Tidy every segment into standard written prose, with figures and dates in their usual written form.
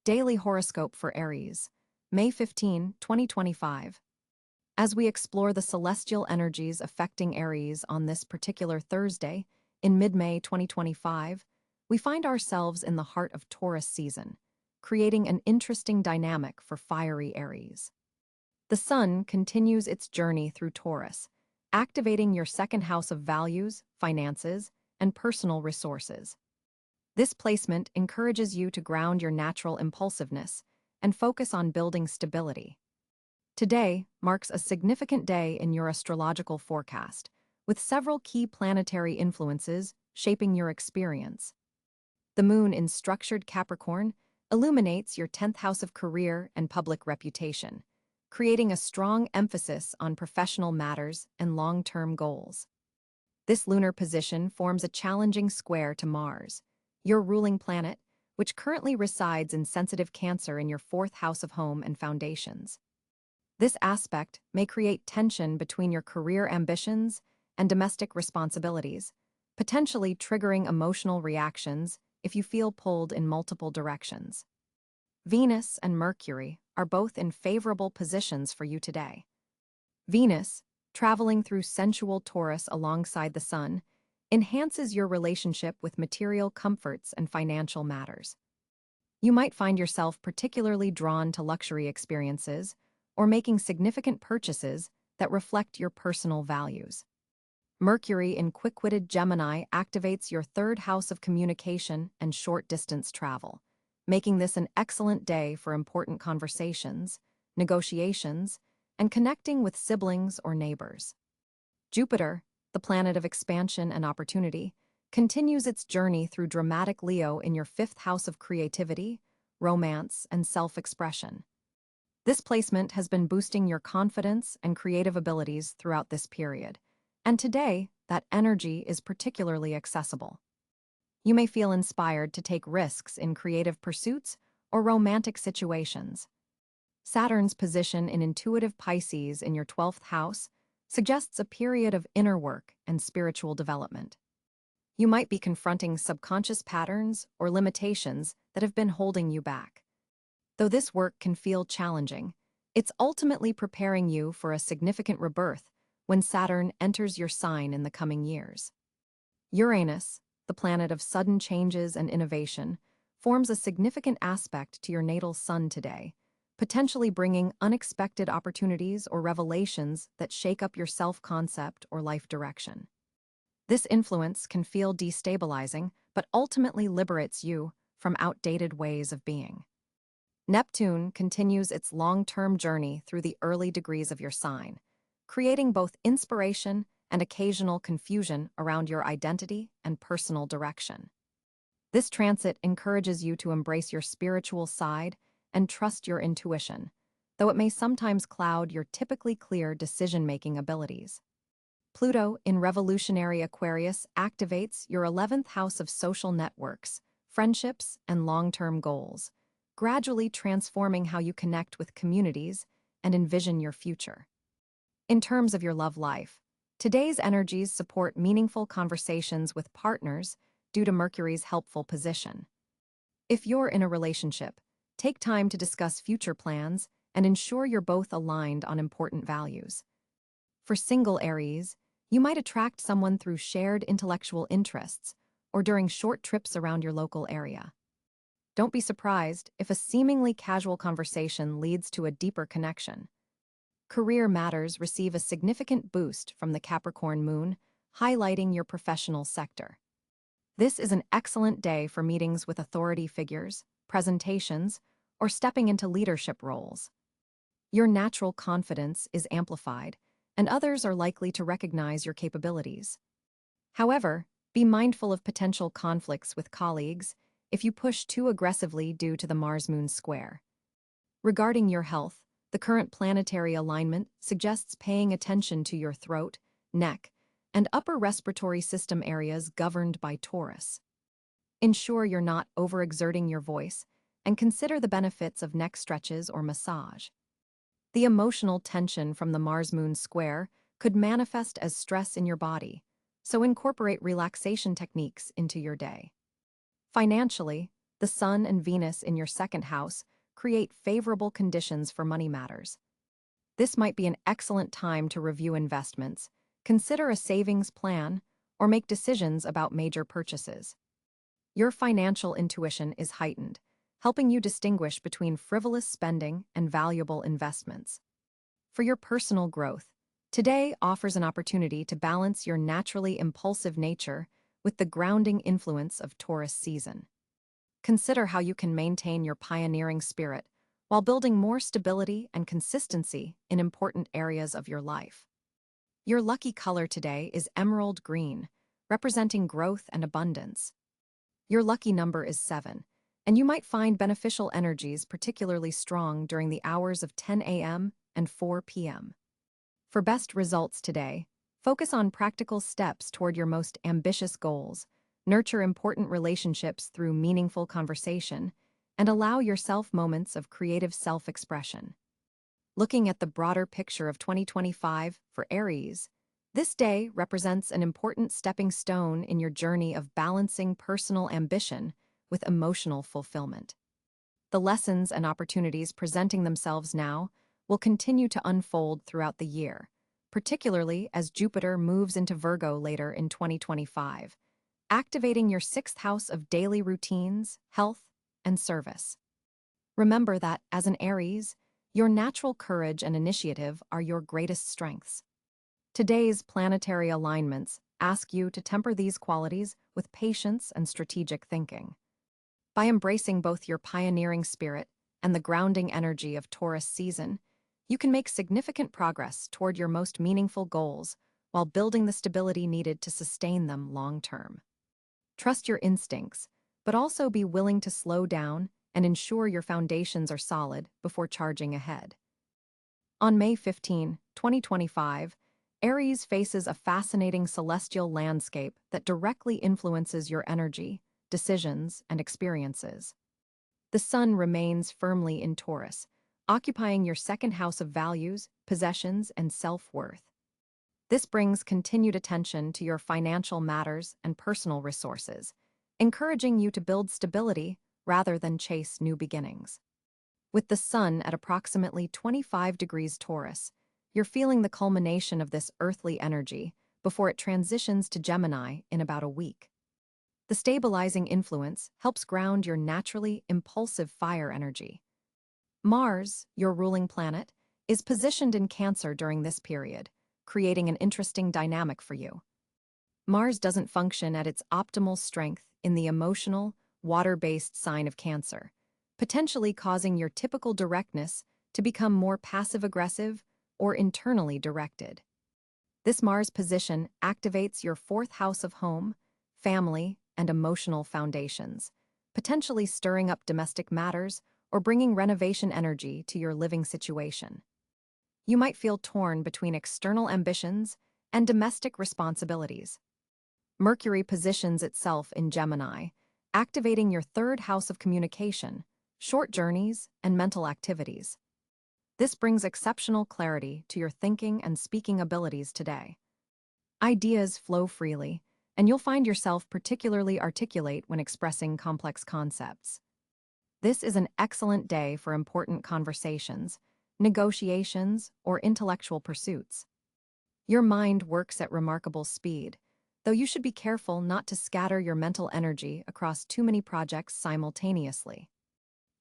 Daily Horoscope for Aries, May 15, 2025. As we explore the celestial energies affecting Aries on this particular Thursday, in mid-May 2025, we find ourselves in the heart of Taurus season, creating an interesting dynamic for fiery Aries. The Sun continues its journey through Taurus, activating your second house of values, finances, and personal resources. This placement encourages you to ground your natural impulsiveness and focus on building stability. Today marks a significant day in your astrological forecast, with several key planetary influences shaping your experience. The moon in structured Capricorn illuminates your 10th house of career and public reputation, creating a strong emphasis on professional matters and long-term goals. This lunar position forms a challenging square to Mars, your ruling planet, which currently resides in sensitive Cáncer in your 4th house of home and foundations. This aspect may create tension between your career ambitions and domestic responsibilities, potentially triggering emotional reactions if you feel pulled in multiple directions. Venus and Mercury are both in favorable positions for you today. Venus, traveling through sensual Taurus alongside the Sun, enhances your relationship with material comforts and financial matters. You might find yourself particularly drawn to luxury experiences or making significant purchases that reflect your personal values. Mercury in quick-witted Gemini activates your 3rd house of communication and short-distance travel, making this an excellent day for important conversations, negotiations, and connecting with siblings or neighbors. Jupiter, the planet of expansion and opportunity, continues its journey through dramatic Leo in your 5th house of creativity, romance, and self-expression. This placement has been boosting your confidence and creative abilities throughout this period, and today, that energy is particularly accessible. You may feel inspired to take risks in creative pursuits or romantic situations. Saturn's position in intuitive Pisces in your 12th house suggests a period of inner work and spiritual development. You might be confronting subconscious patterns or limitations that have been holding you back. Though this work can feel challenging, it's ultimately preparing you for a significant rebirth when Saturn enters your sign in the coming years. Uranus, the planet of sudden changes and innovation, forms a significant aspect to your natal Sun today, potentially bringing unexpected opportunities or revelations that shake up your self-concept or life direction. This influence can feel destabilizing, but ultimately liberates you from outdated ways of being. Neptune continues its long-term journey through the early degrees of your sign, creating both inspiration and occasional confusion around your identity and personal direction. This transit encourages you to embrace your spiritual side and trust your intuition, though it may sometimes cloud your typically clear decision-making abilities. Pluto in revolutionary Aquarius activates your 11th house of social networks, friendships, and long-term goals, gradually transforming how you connect with communities and envision your future. In terms of your love life, today's energies support meaningful conversations with partners due to Mercury's helpful position. If you're in a relationship, take time to discuss future plans and ensure you're both aligned on important values. For single Aries, you might attract someone through shared intellectual interests or during short trips around your local area. Don't be surprised if a seemingly casual conversation leads to a deeper connection. Career matters receive a significant boost from the Capricorn moon, highlighting your professional sector. This is an excellent day for meetings with authority figures, presentations, or stepping into leadership roles. Your natural confidence is amplified, and others are likely to recognize your capabilities. However, be mindful of potential conflicts with colleagues if you push too aggressively due to the Mars-Moon square. Regarding your health, the current planetary alignment suggests paying attention to your throat, neck, and upper respiratory system areas governed by Taurus. Ensure you're not overexerting your voice, and consider the benefits of neck stretches or massage. The emotional tension from the Mars-Moon square could manifest as stress in your body, so incorporate relaxation techniques into your day. Financially, The Sun and Venus in your second house create favorable conditions for money matters. This might be an excellent time to review investments, consider a savings plan, or make decisions about major purchases. Your financial intuition is heightened, helping you distinguish between frivolous spending and valuable investments. For your personal growth, today offers an opportunity to balance your naturally impulsive nature with the grounding influence of Taurus season. Consider how you can maintain your pioneering spirit while building more stability and consistency in important areas of your life. Your lucky color today is emerald green, representing growth and abundance. Your lucky number is 7, and you might find beneficial energies particularly strong during the hours of 10 a.m. and 4 p.m. For best results today, focus on practical steps toward your most ambitious goals, nurture important relationships through meaningful conversation, and allow yourself moments of creative self-expression. Looking at the broader picture of 2025 for Aries, this day represents an important stepping stone in your journey of balancing personal ambition with emotional fulfillment. The lessons and opportunities presenting themselves now will continue to unfold throughout the year, particularly as Jupiter moves into Virgo later in 2025, activating your sixth house of daily routines, health, and service. Remember that, as an Aries, your natural courage and initiative are your greatest strengths. Today's planetary alignments ask you to temper these qualities with patience and strategic thinking. By embracing both your pioneering spirit and the grounding energy of Taurus season, you can make significant progress toward your most meaningful goals while building the stability needed to sustain them long-term. Trust your instincts, but also be willing to slow down and ensure your foundations are solid before charging ahead. On May 15, 2025, Aries faces a fascinating celestial landscape that directly influences your energy, decisions, and experiences. The Sun remains firmly in Taurus, occupying your second house of values, possessions, and self-worth. This brings continued attention to your financial matters and personal resources, encouraging you to build stability rather than chase new beginnings. With the Sun at approximately 25 degrees Taurus, you're feeling the culmination of this earthly energy before it transitions to Gemini in about a week. The stabilizing influence helps ground your naturally impulsive fire energy. Mars, your ruling planet, is positioned in Cáncer during this period, creating an interesting dynamic for you. Mars doesn't function at its optimal strength in the emotional, water-based sign of Cáncer, potentially causing your typical directness to become more passive-aggressive or internally directed. This Mars position activates your fourth house of home, family, and emotional foundations, potentially stirring up domestic matters or bringing renovation energy to your living situation. You might feel torn between external ambitions and domestic responsibilities. Mercury positions itself in Gemini, activating your third house of communication, short journeys, and mental activities. This brings exceptional clarity to your thinking and speaking abilities today. Ideas flow freely, and you'll find yourself particularly articulate when expressing complex concepts. This is an excellent day for important conversations, negotiations, or intellectual pursuits. Your mind works at remarkable speed, though you should be careful not to scatter your mental energy across too many projects simultaneously.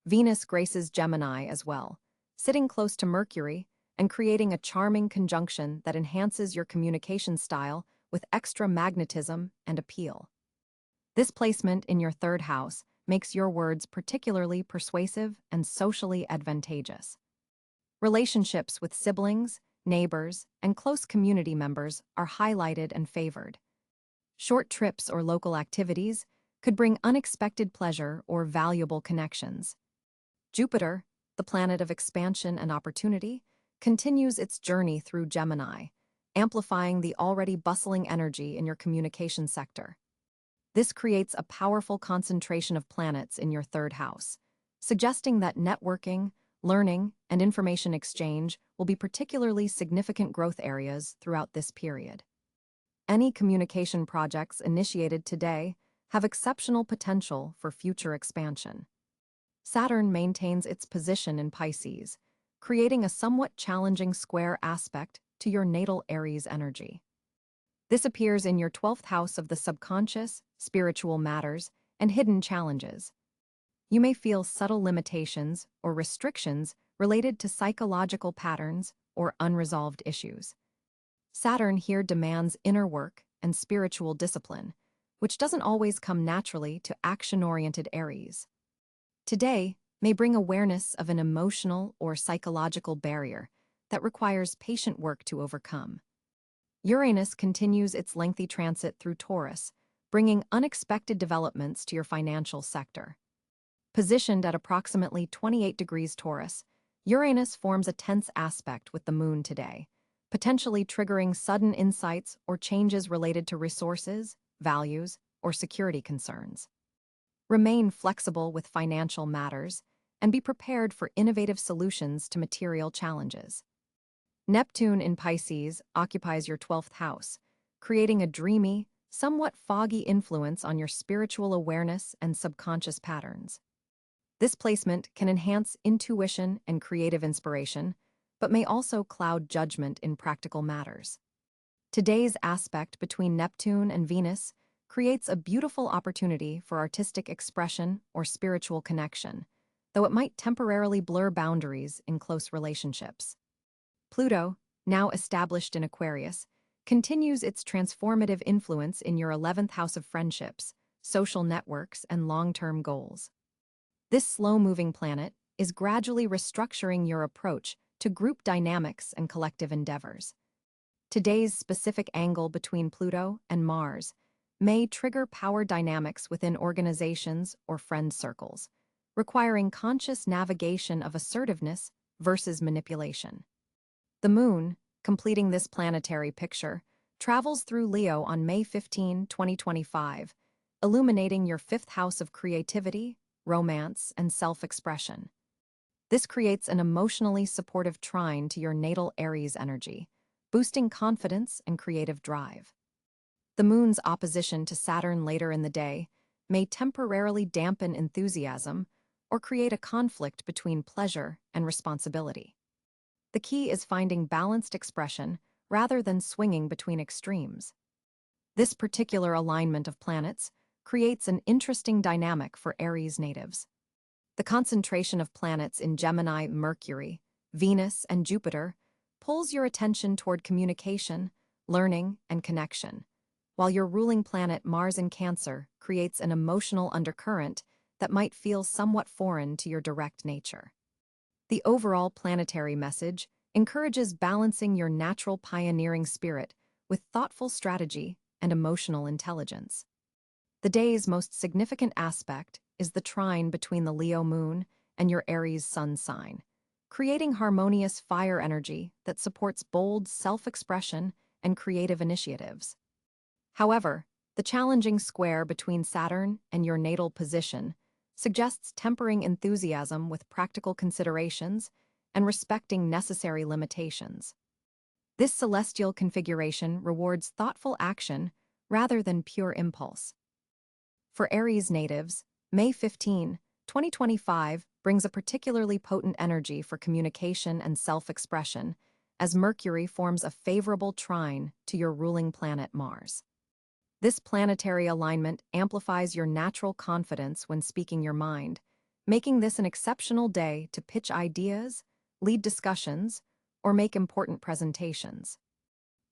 Venus graces Gemini as well, sitting close to Mercury and creating a charming conjunction that enhances your communication style with extra magnetism and appeal. This placement in your third house makes your words particularly persuasive and socially advantageous. Relationships with siblings, neighbors, and close community members are highlighted and favored. Short trips or local activities could bring unexpected pleasure or valuable connections. Jupiter, the planet of expansion and opportunity, continues its journey through Gemini, amplifying the already bustling energy in your communication sector. This creates a powerful concentration of planets in your third house, suggesting that networking, learning, and information exchange will be particularly significant growth areas throughout this period. Any communication projects initiated today have exceptional potential for future expansion. Saturn maintains its position in Pisces, creating a somewhat challenging square aspect to your natal Aries energy. This appears in your 12th house of the subconscious, spiritual matters, and hidden challenges. You may feel subtle limitations or restrictions related to psychological patterns or unresolved issues. Saturn here demands inner work and spiritual discipline, which doesn't always come naturally to action-oriented Aries. Today may bring awareness of an emotional or psychological barrier that requires patient work to overcome. Uranus continues its lengthy transit through Taurus, bringing unexpected developments to your financial sector. Positioned at approximately 28 degrees Taurus, Uranus forms a tense aspect with the Moon today, potentially triggering sudden insights or changes related to resources, values, or security concerns. Remain flexible with financial matters and be prepared for innovative solutions to material challenges. Neptune in Pisces occupies your 12th house, creating a dreamy, somewhat foggy influence on your spiritual awareness and subconscious patterns. This placement can enhance intuition and creative inspiration, but may also cloud judgment in practical matters. Today's aspect between Neptune and Venus creates a beautiful opportunity for artistic expression or spiritual connection, though it might temporarily blur boundaries in close relationships. Pluto, now established in Aquarius, continues its transformative influence in your 11th house of friendships, social networks, and long-term goals. This slow-moving planet is gradually restructuring your approach to group dynamics and collective endeavors. Today's specific angle between Pluto and Mars may trigger power dynamics within organizations or friend circles, requiring conscious navigation of assertiveness versus manipulation. The Moon, completing this planetary picture, travels through Leo on May 15, 2025, illuminating your 5th house of creativity, romance, and self-expression. This creates an emotionally supportive trine to your natal Aries energy, boosting confidence and creative drive. The Moon's opposition to Saturn later in the day may temporarily dampen enthusiasm or create a conflict between pleasure and responsibility. The key is finding balanced expression rather than swinging between extremes. This particular alignment of planets creates an interesting dynamic for Aries natives. The concentration of planets in Gemini, Mercury, Venus, and Jupiter pulls your attention toward communication, learning, and connection, while your ruling planet Mars in Cáncer creates an emotional undercurrent that might feel somewhat foreign to your direct nature. The overall planetary message encourages balancing your natural pioneering spirit with thoughtful strategy and emotional intelligence. The day's most significant aspect is the trine between the Leo moon and your Aries sun sign, creating harmonious fire energy that supports bold self-expression and creative initiatives. However, the challenging square between Saturn and your natal position suggests tempering enthusiasm with practical considerations and respecting necessary limitations. This celestial configuration rewards thoughtful action rather than pure impulse. For Aries natives, May 15, 2025 brings a particularly potent energy for communication and self-expression as Mercury forms a favorable trine to your ruling planet Mars. This planetary alignment amplifies your natural confidence when speaking your mind, making this an exceptional day to pitch ideas, lead discussions, or make important presentations.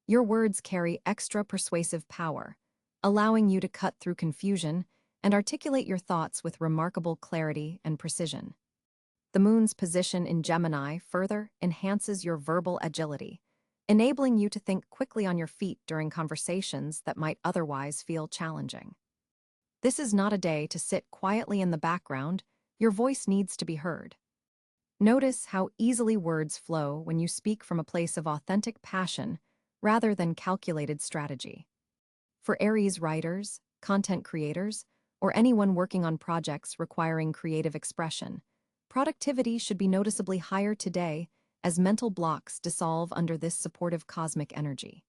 Your words carry extra persuasive power, allowing you to cut through confusion and articulate your thoughts with remarkable clarity and precision. The Moon's position in Gemini further enhances your verbal agility, enabling you to think quickly on your feet during conversations that might otherwise feel challenging. This is not a day to sit quietly in the background. Your voice needs to be heard. Notice how easily words flow when you speak from a place of authentic passion rather than calculated strategy. For Aries writers, content creators, or anyone working on projects requiring creative expression, productivity should be noticeably higher today as mental blocks dissolve under this supportive cosmic energy.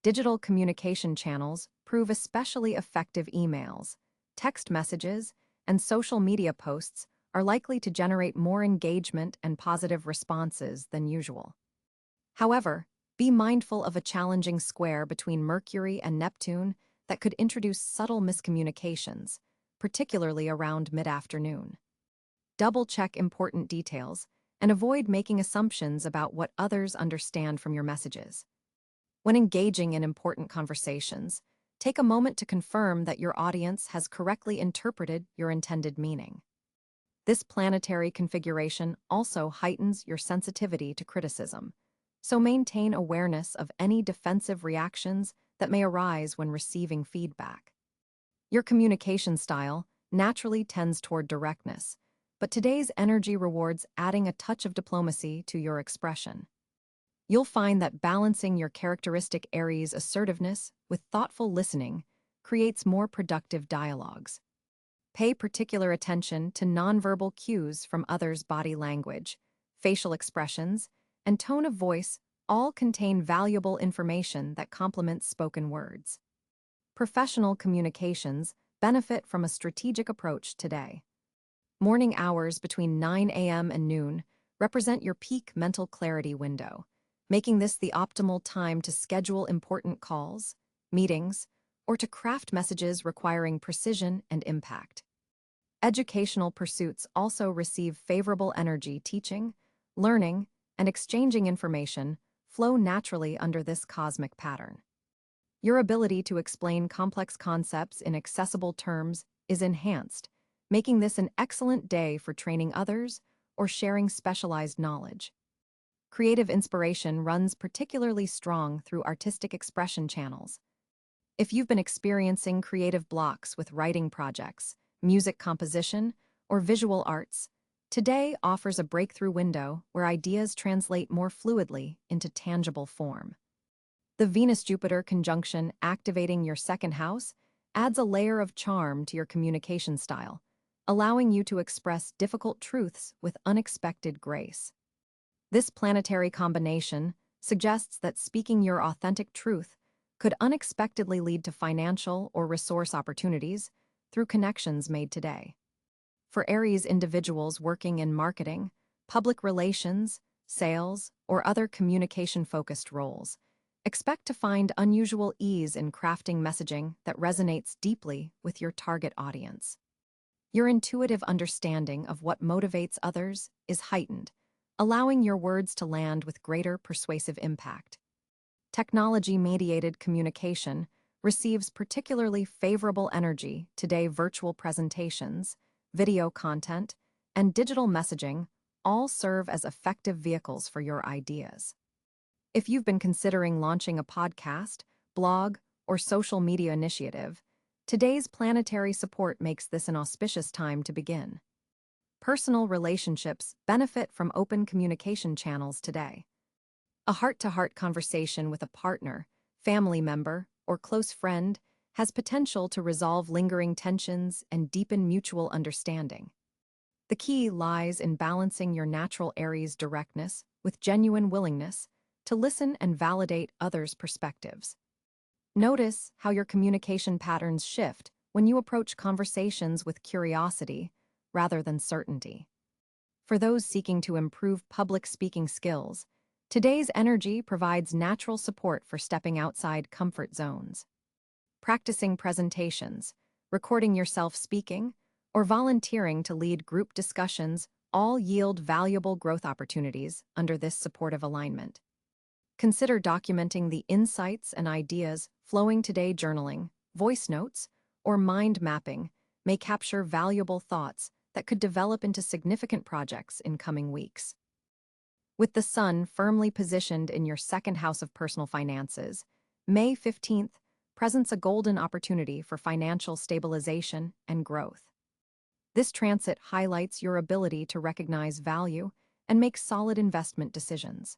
Digital communication channels prove especially effective emails, Text messages and social media posts are likely to generate more engagement and positive responses than usual. However, be mindful of a challenging square between Mercury and Neptune that could introduce subtle miscommunications, particularly around mid-afternoon. Double-check important details and avoid making assumptions about what others understand from your messages. When engaging in important conversations, take a moment to confirm that your audience has correctly interpreted your intended meaning. This planetary configuration also heightens your sensitivity to criticism, so maintain awareness of any defensive reactions that may arise when receiving feedback. Your communication style naturally tends toward directness, but today's energy rewards adding a touch of diplomacy to your expression. You'll find that balancing your characteristic Aries assertiveness with thoughtful listening creates more productive dialogues. Pay particular attention to nonverbal cues from others' body language, facial expressions, and tone of voice all contain valuable information that complements spoken words. Professional communications benefit from a strategic approach today. Morning hours between 9 a.m. and noon represent your peak mental clarity window, making this the optimal time to schedule important calls, meetings, or to craft messages requiring precision and impact. Educational pursuits also receive favorable energy. Teaching, learning, and exchanging information flow naturally under this cosmic pattern. Your ability to explain complex concepts in accessible terms is enhanced, making this an excellent day for training others or sharing specialized knowledge. Creative inspiration runs particularly strong through artistic expression channels. If you've been experiencing creative blocks with writing projects, music composition, or visual arts, today offers a breakthrough window where ideas translate more fluidly into tangible form. The Venus-Jupiter conjunction activating your second house adds a layer of charm to your communication style, allowing you to express difficult truths with unexpected grace. This planetary combination suggests that speaking your authentic truth could unexpectedly lead to financial or resource opportunities through connections made today. For Aries individuals working in marketing, public relations, sales, or other communication-focused roles, expect to find unusual ease in crafting messaging that resonates deeply with your target audience. Your intuitive understanding of what motivates others is heightened, allowing your words to land with greater persuasive impact. Technology-mediated communication receives particularly favorable energy today. Virtual presentations, video content, and digital messaging all serve as effective vehicles for your ideas. If you've been considering launching a podcast, blog, or social media initiative, today's planetary support makes this an auspicious time to begin. Personal relationships benefit from open communication channels today. A heart-to-heart conversation with a partner, family member, or close friend has potential to resolve lingering tensions and deepen mutual understanding. The key lies in balancing your natural Aries directness with genuine willingness to listen and validate others' perspectives. Notice how your communication patterns shift when you approach conversations with curiosity rather than certainty. For those seeking to improve public speaking skills, today's energy provides natural support for stepping outside comfort zones. Practicing presentations, recording yourself speaking, or volunteering to lead group discussions all yield valuable growth opportunities under this supportive alignment. Consider documenting the insights and ideas flowing today. Journaling, voice notes, or mind mapping may capture valuable thoughts that could develop into significant projects in coming weeks. With the Sun firmly positioned in your second house of personal finances, May 15th presents a golden opportunity for financial stabilization and growth. This transit highlights your ability to recognize value and make solid investment decisions.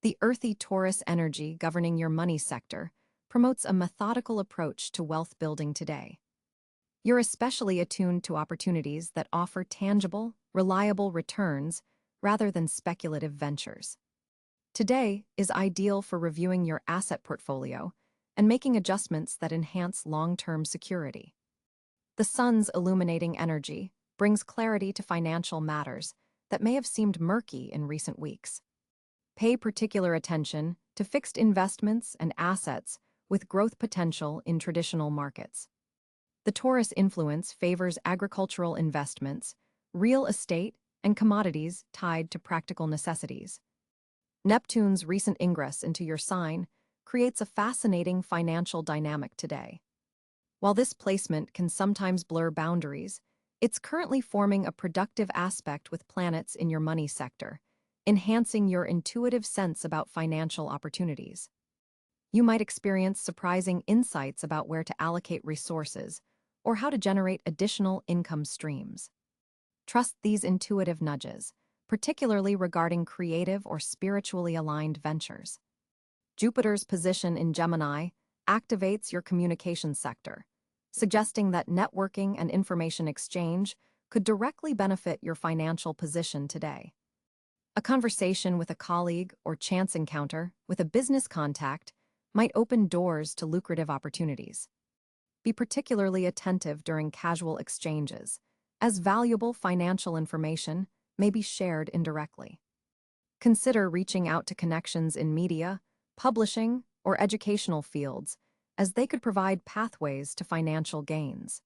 The earthy Taurus energy governing your money sector promotes a methodical approach to wealth building today. You're especially attuned to opportunities that offer tangible, reliable returns rather than speculative ventures. Today is ideal for reviewing your asset portfolio and making adjustments that enhance long-term security. The sun's illuminating energy brings clarity to financial matters that may have seemed murky in recent weeks. Pay particular attention to fixed investments and assets with growth potential in traditional markets. The Taurus influence favors agricultural investments, real estate, and commodities tied to practical necessities. Neptune's recent ingress into your sign creates a fascinating financial dynamic today. While this placement can sometimes blur boundaries, it's currently forming a productive aspect with planets in your money sector, enhancing your intuitive sense about financial opportunities. You might experience surprising insights about where to allocate resources or how to generate additional income streams. Trust these intuitive nudges, particularly regarding creative or spiritually aligned ventures. Jupiter's position in Gemini activates your communication sector, suggesting that networking and information exchange could directly benefit your financial position today. A conversation with a colleague or chance encounter with a business contact might open doors to lucrative opportunities. Be particularly attentive during casual exchanges, as valuable financial information may be shared indirectly. Consider reaching out to connections in media, publishing, or educational fields, as they could provide pathways to financial gains.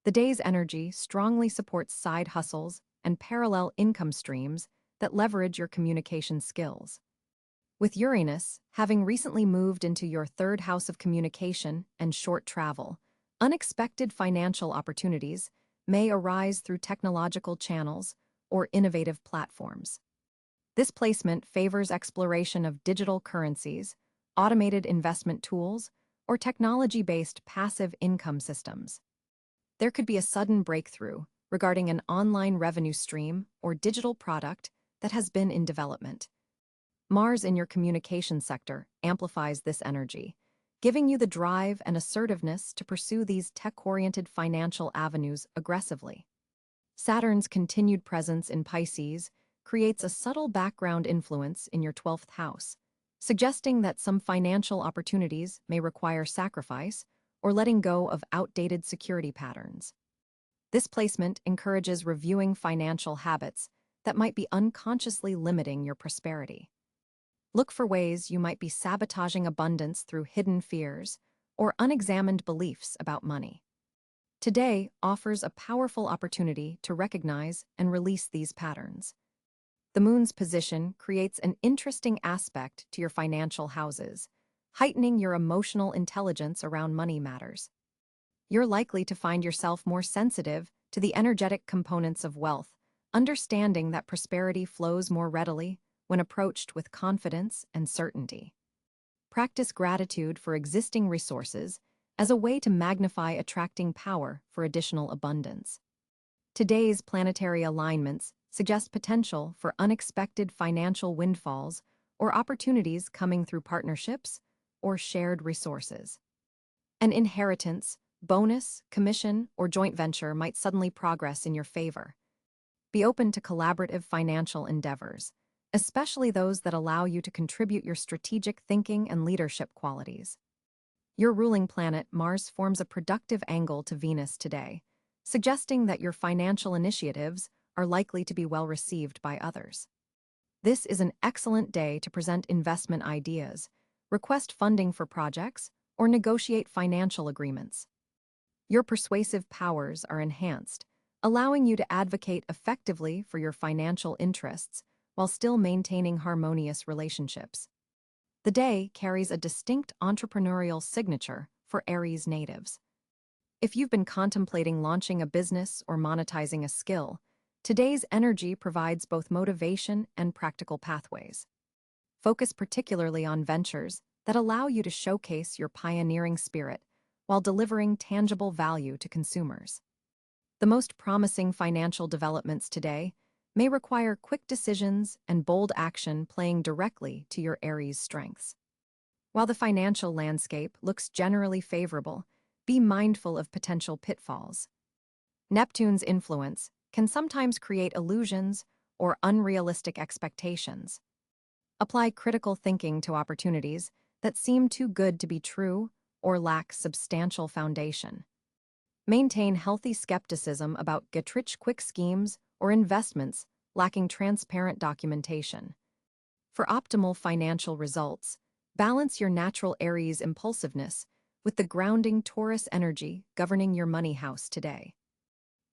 The day's energy strongly supports side hustles and parallel income streams that leverage your communication skills. With Uranus having recently moved into your third house of communication and short travel, unexpected financial opportunities may arise through technological channels or innovative platforms. This placement favors exploration of digital currencies, automated investment tools, or technology-based passive income systems. There could be a sudden breakthrough regarding an online revenue stream or digital product that has been in development. Mars in your communication sector amplifies this energy, giving you the drive and assertiveness to pursue these tech-oriented financial avenues aggressively. Saturn's continued presence in Pisces creates a subtle background influence in your 12th house, suggesting that some financial opportunities may require sacrifice or letting go of outdated security patterns. This placement encourages reviewing financial habits that might be unconsciously limiting your prosperity. Look for ways you might be sabotaging abundance through hidden fears or unexamined beliefs about money. Today offers a powerful opportunity to recognize and release these patterns. The moon's position creates an interesting aspect to your financial houses, heightening your emotional intelligence around money matters. You're likely to find yourself more sensitive to the energetic components of wealth, understanding that prosperity flows more readily when approached with confidence and certainty. Practice gratitude for existing resources as a way to magnify attracting power for additional abundance. Today's planetary alignments suggest potential for unexpected financial windfalls or opportunities coming through partnerships or shared resources. An inheritance, bonus, commission, or joint venture might suddenly progress in your favor. Be open to collaborative financial endeavors, especially those that allow you to contribute your strategic thinking and leadership qualities. Your ruling planet, Mars, forms a productive angle to Venus today, suggesting that your financial initiatives are likely to be well received by others. This is an excellent day to present investment ideas, request funding for projects, or negotiate financial agreements. Your persuasive powers are enhanced, allowing you to advocate effectively for your financial interests while still maintaining harmonious relationships. The day carries a distinct entrepreneurial signature for Aries natives. If you've been contemplating launching a business or monetizing a skill, today's energy provides both motivation and practical pathways. Focus particularly on ventures that allow you to showcase your pioneering spirit while delivering tangible value to consumers. The most promising financial developments today may require quick decisions and bold action playing directly to your Aries strengths. While the financial landscape looks generally favorable, be mindful of potential pitfalls. Neptune's influence can sometimes create illusions or unrealistic expectations. Apply critical thinking to opportunities that seem too good to be true or lack substantial foundation. Maintain healthy skepticism about get-rich-quick schemes or investments lacking transparent documentation. For optimal financial results, balance your natural Aries impulsiveness with the grounding Taurus energy governing your money house today.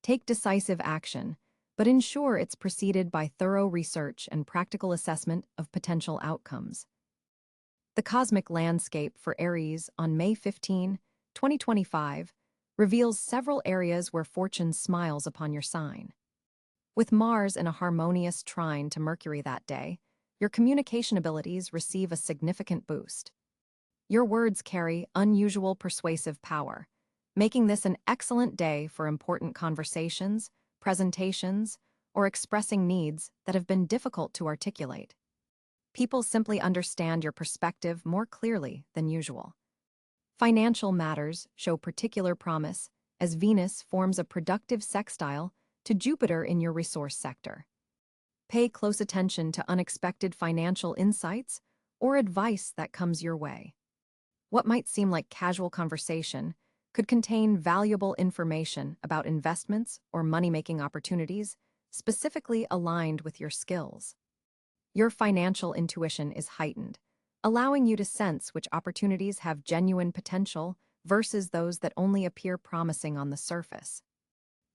Take decisive action, but ensure it's preceded by thorough research and practical assessment of potential outcomes. The cosmic landscape for Aries on May 15, 2025, reveals several areas where fortune smiles upon your sign. With Mars in a harmonious trine to Mercury that day, your communication abilities receive a significant boost. Your words carry unusual persuasive power, making this an excellent day for important conversations, presentations, or expressing needs that have been difficult to articulate. People simply understand your perspective more clearly than usual. Financial matters show particular promise as Venus forms a productive sextile to Jupiter in your resource sector. Pay close attention to unexpected financial insights or advice that comes your way. What might seem like casual conversation could contain valuable information about investments or money-making opportunities specifically aligned with your skills. Your financial intuition is heightened, allowing you to sense which opportunities have genuine potential versus those that only appear promising on the surface.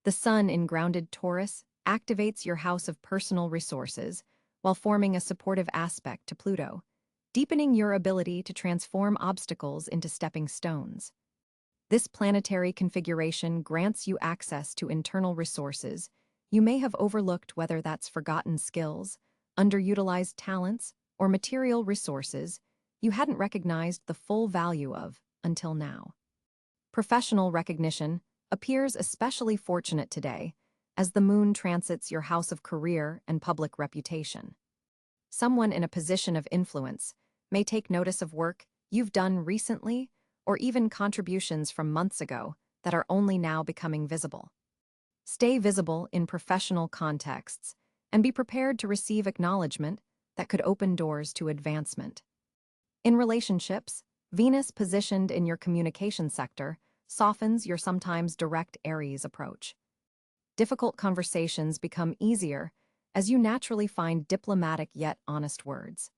The Sun in grounded Taurus activates your house of personal resources while forming a supportive aspect to Pluto, deepening your ability to transform obstacles into stepping stones. This planetary configuration grants you access to internal resources you may have overlooked, whether that's forgotten skills, underutilized talents, or material resources you hadn't recognized the full value of until now. Professional recognition appears especially fortunate today as the moon transits your house of career and public reputation. Someone in a position of influence may take notice of work you've done recently or even contributions from months ago that are only now becoming visible. Stay visible in professional contexts and be prepared to receive acknowledgement that could open doors to advancement. In relationships, Venus positioned in your communication sector softens your sometimes direct Aries approach. Difficult conversations become easier as you naturally find diplomatic yet honest words.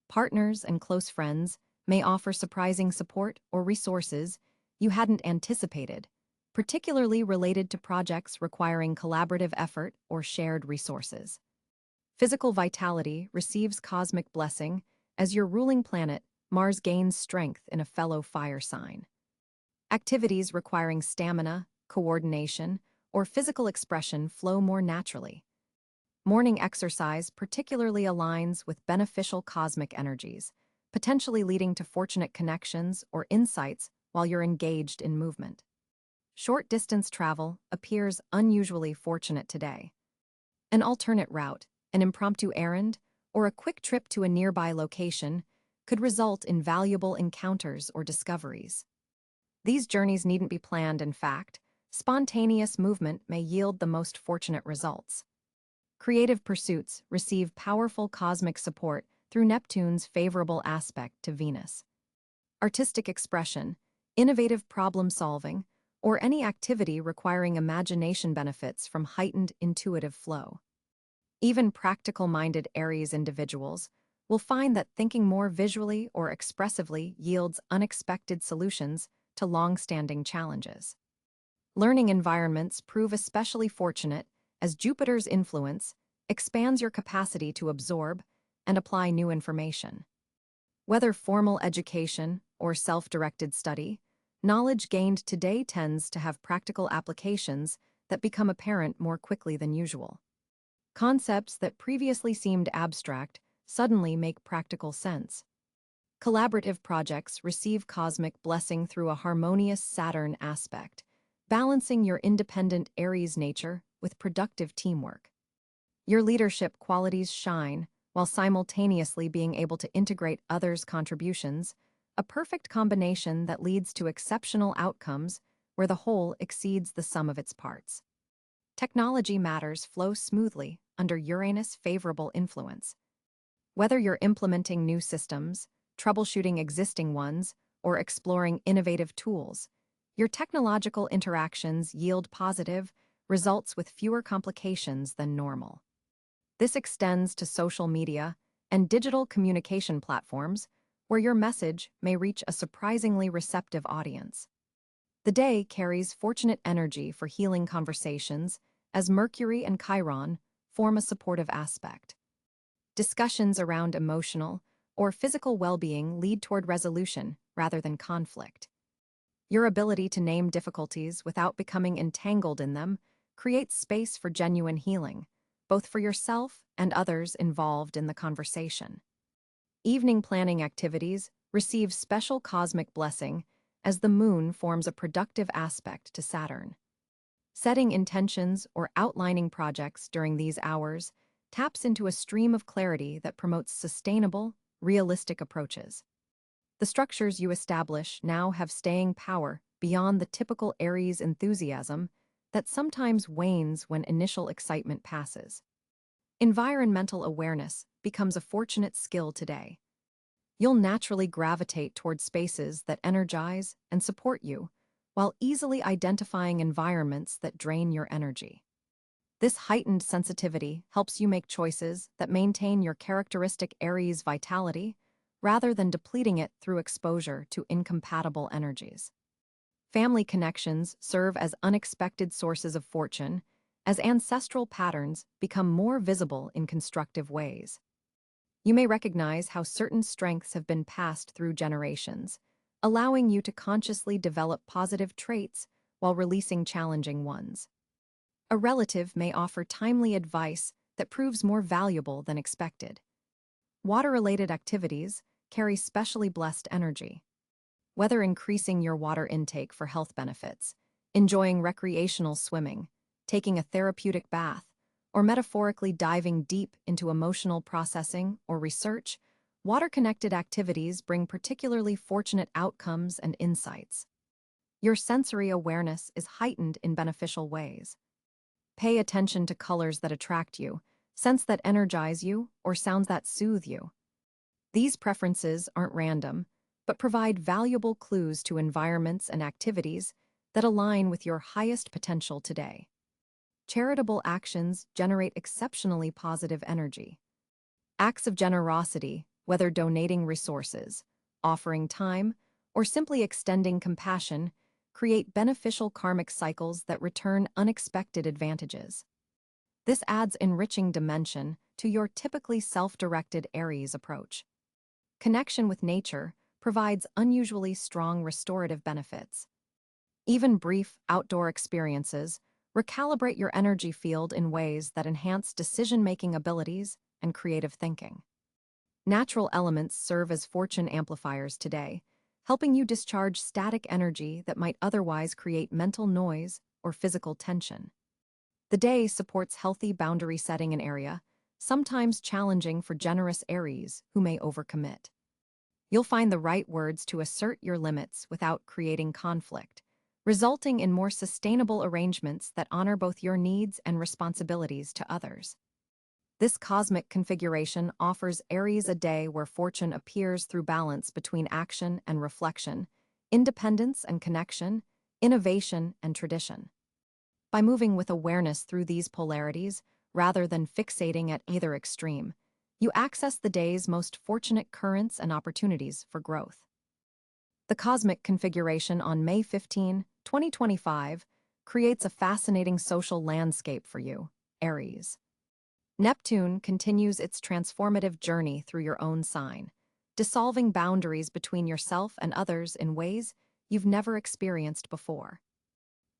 Partners and close friends may offer surprising support or resources you hadn't anticipated, particularly related to projects requiring collaborative effort or shared resources. Physical vitality receives cosmic blessing as your ruling planet, Mars, gains strength in a fellow fire sign. Activities requiring stamina, coordination, or physical expression flow more naturally. Morning exercise particularly aligns with beneficial cosmic energies, potentially leading to fortunate connections or insights while you're engaged in movement. Short-distance travel appears unusually fortunate today. An alternate route, an impromptu errand, or a quick trip to a nearby location could result in valuable encounters or discoveries. These journeys needn't be planned, in fact. Spontaneous movement may yield the most fortunate results. Creative pursuits receive powerful cosmic support through Neptune's favorable aspect to Venus. Artistic expression, innovative problem-solving, or any activity requiring imagination benefits from heightened intuitive flow. Even practical-minded Aries individuals will find that thinking more visually or expressively yields unexpected solutions to long-standing challenges. Learning environments prove especially fortunate as Jupiter's influence expands your capacity to absorb and apply new information. Whether formal education or self-directed study, knowledge gained today tends to have practical applications that become apparent more quickly than usual. Concepts that previously seemed abstract suddenly make practical sense. Collaborative projects receive cosmic blessing through a harmonious Saturn aspect, balancing your independent Aries nature with productive teamwork. Your leadership qualities shine while simultaneously being able to integrate others' contributions, a perfect combination that leads to exceptional outcomes where the whole exceeds the sum of its parts. Technology matters flow smoothly under Uranus' favorable influence. Whether you're implementing new systems, troubleshooting existing ones, or exploring innovative tools, Your technological interactions yield positive results with fewer complications than normal. This extends to social media and digital communication platforms, where your message may reach a surprisingly receptive audience. The day carries fortunate energy for healing conversations, as Mercury and Chiron form a supportive aspect. Discussions around emotional or physical well-being lead toward resolution rather than conflict. Your ability to name difficulties without becoming entangled in them creates space for genuine healing, both for yourself and others involved in the conversation. Evening planning activities receive special cosmic blessing as the moon forms a productive aspect to Saturn. Setting intentions or outlining projects during these hours taps into a stream of clarity that promotes sustainable, realistic approaches. The structures you establish now have staying power beyond the typical Aries enthusiasm that sometimes wanes when initial excitement passes. Environmental awareness becomes a fortunate skill today. You'll naturally gravitate toward spaces that energize and support you, while easily identifying environments that drain your energy. This heightened sensitivity helps you make choices that maintain your characteristic Aries vitality rather than depleting it through exposure to incompatible energies. Family connections serve as unexpected sources of fortune as ancestral patterns become more visible in constructive ways. You may recognize how certain strengths have been passed through generations, allowing you to consciously develop positive traits while releasing challenging ones. A relative may offer timely advice that proves more valuable than expected. Water-related activities carry specially blessed energy. Whether increasing your water intake for health benefits, enjoying recreational swimming, taking a therapeutic bath, or metaphorically diving deep into emotional processing or research, water-connected activities bring particularly fortunate outcomes and insights. Your sensory awareness is heightened in beneficial ways. Pay attention to colors that attract you, scents that energize you, or sounds that soothe you. These preferences aren't random, but provide valuable clues to environments and activities that align with your highest potential today. Charitable actions generate exceptionally positive energy. Acts of generosity, whether donating resources, offering time, or simply extending compassion, create beneficial karmic cycles that return unexpected advantages. This adds enriching dimension to your typically self-directed Aries approach. Connection with nature provides unusually strong restorative benefits. Even brief outdoor experiences recalibrate your energy field in ways that enhance decision-making abilities and creative thinking. Natural elements serve as fortune amplifiers today, helping you discharge static energy that might otherwise create mental noise or physical tension. The day supports healthy boundary setting in area, sometimes challenging for generous Aries who may overcommit. You'll find the right words to assert your limits without creating conflict, resulting in more sustainable arrangements that honor both your needs and responsibilities to others. This cosmic configuration offers Aries a day where fortune appears through balance between action and reflection, independence and connection, innovation and tradition. By moving with awareness through these polarities, rather than fixating at either extreme, you access the day's most fortunate currents and opportunities for growth. The cosmic configuration on May 15, 2025, creates a fascinating social landscape for you, Aries. Neptune continues its transformative journey through your own sign, dissolving boundaries between yourself and others in ways you've never experienced before.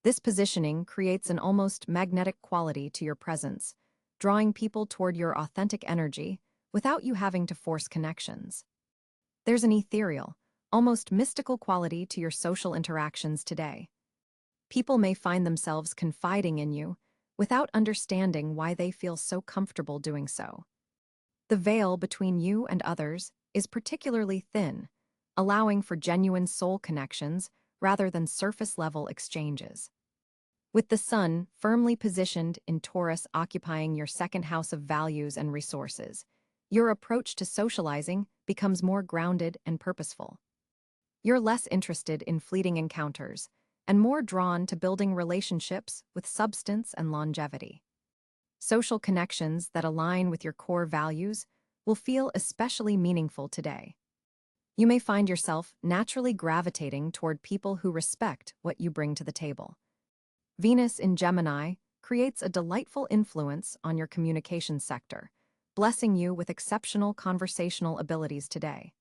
This positioning creates an almost magnetic quality to your presence, drawing people toward your authentic energy without you having to force connections. There's an ethereal, almost mystical quality to your social interactions today. People may find themselves confiding in you without understanding why they feel so comfortable doing so. The veil between you and others is particularly thin, allowing for genuine soul connections rather than surface-level exchanges. With the sun firmly positioned in Taurus occupying your second house of values and resources, your approach to socializing becomes more grounded and purposeful. You're less interested in fleeting encounters, and more drawn to building relationships with substance and longevity. Social connections that align with your core values will feel especially meaningful today. You may find yourself naturally gravitating toward people who respect what you bring to the table. Venus in Gemini creates a delightful influence on your communication sector, blessing you with exceptional conversational abilities today.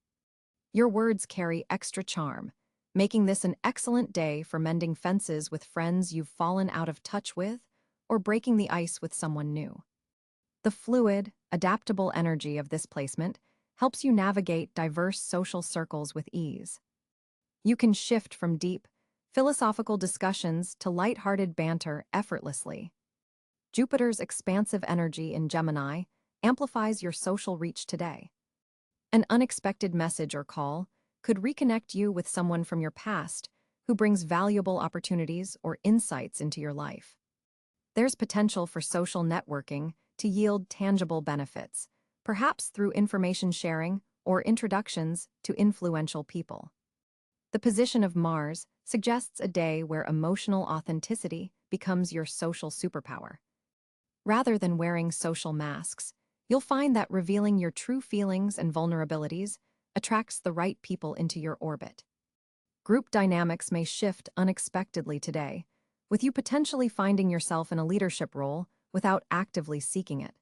Your words carry extra charm, making this an excellent day for mending fences with friends you've fallen out of touch with or breaking the ice with someone new. The fluid, adaptable energy of this placement helps you navigate diverse social circles with ease. You can shift from deep, philosophical discussions to light-hearted banter effortlessly. Jupiter's expansive energy in Gemini amplifies your social reach today. An unexpected message or call could reconnect you with someone from your past who brings valuable opportunities or insights into your life. There's potential for social networking to yield tangible benefits, perhaps through information sharing or introductions to influential people. The position of Mars suggests a day where emotional authenticity becomes your social superpower. Rather than wearing social masks, you'll find that revealing your true feelings and vulnerabilities attracts the right people into your orbit. Group dynamics may shift unexpectedly today, with you potentially finding yourself in a leadership role without actively seeking it.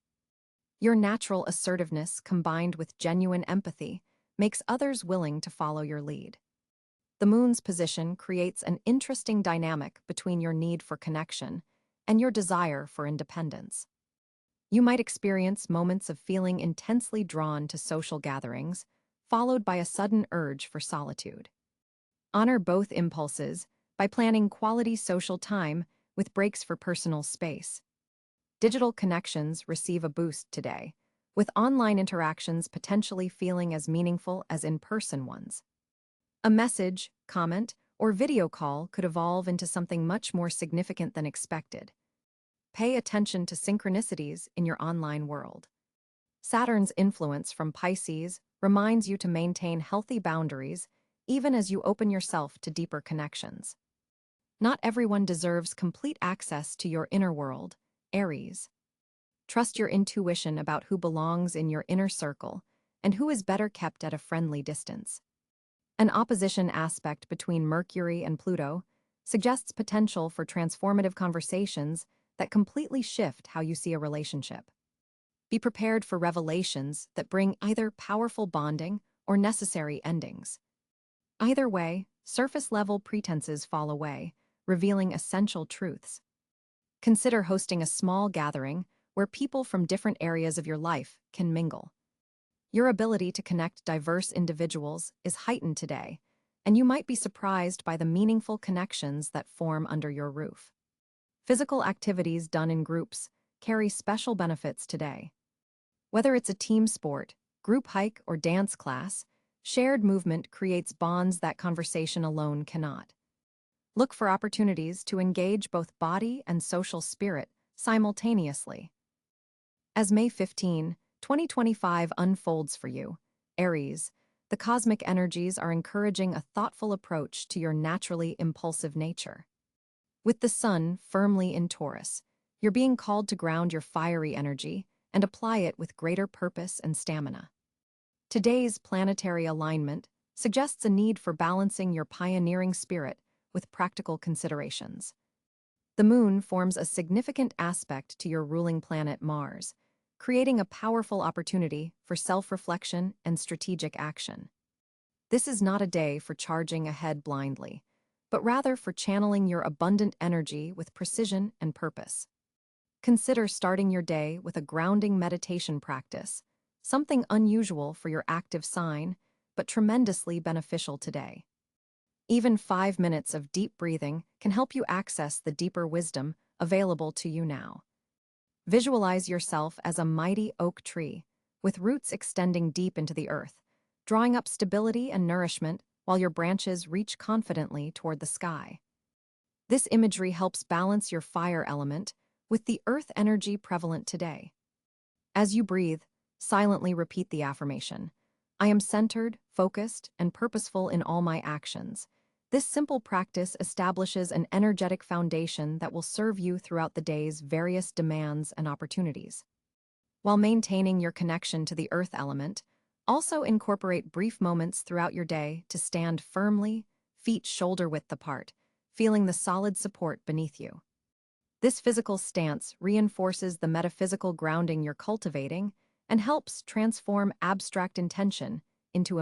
Your natural assertiveness combined with genuine empathy makes others willing to follow your lead. The moon's position creates an interesting dynamic between your need for connection and your desire for independence. You might experience moments of feeling intensely drawn to social gatherings, followed by a sudden urge for solitude. Honor both impulses by planning quality social time with breaks for personal space. Digital connections receive a boost today, with online interactions potentially feeling as meaningful as in-person ones. A message, comment, or video call could evolve into something much more significant than expected. Pay attention to synchronicities in your online world. Saturn's influence from Pisces reminds you to maintain healthy boundaries even as you open yourself to deeper connections. Not everyone deserves complete access to your inner world, Aries. Trust your intuition about who belongs in your inner circle and who is better kept at a friendly distance. An opposition aspect between Mercury and Pluto suggests potential for transformative conversations that completely shift how you see a relationship. Be prepared for revelations that bring either powerful bonding or necessary endings. Either way, surface-level pretenses fall away, revealing essential truths. Consider hosting a small gathering where people from different areas of your life can mingle. Your ability to connect diverse individuals is heightened today, and you might be surprised by the meaningful connections that form under your roof. Physical activities done in groups carry special benefits today. Whether it's a team sport, group hike, or dance class, shared movement creates bonds that conversation alone cannot. Look for opportunities to engage both body and social spirit simultaneously. As May 15, 2025 unfolds for you, Aries, the cosmic energies are encouraging a thoughtful approach to your naturally impulsive nature. With the sun firmly in Taurus, you're being called to ground your fiery energy and apply it with greater purpose and stamina. Today's planetary alignment suggests a need for balancing your pioneering spirit with practical considerations. The moon forms a significant aspect to your ruling planet Mars, creating a powerful opportunity for self-reflection and strategic action. This is not a day for charging ahead blindly, but rather for channeling your abundant energy with precision and purpose. Consider starting your day with a grounding meditation practice, something unusual for your active sign, but tremendously beneficial today. Even 5 minutes of deep breathing can help you access the deeper wisdom available to you now. Visualize yourself as a mighty oak tree, with roots extending deep into the earth, drawing up stability and nourishment while your branches reach confidently toward the sky. This imagery helps balance your fire element with the earth energy prevalent today. As you breathe, silently repeat the affirmation: I am centered, focused, and purposeful in all my actions, This simple practice establishes an energetic foundation that will serve you throughout the day's various demands and opportunities. While maintaining your connection to the earth element, also incorporate brief moments throughout your day to stand firmly, feet shoulder-width apart, feeling the solid support beneath you. This physical stance reinforces the metaphysical grounding you're cultivating and helps transform abstract intention into a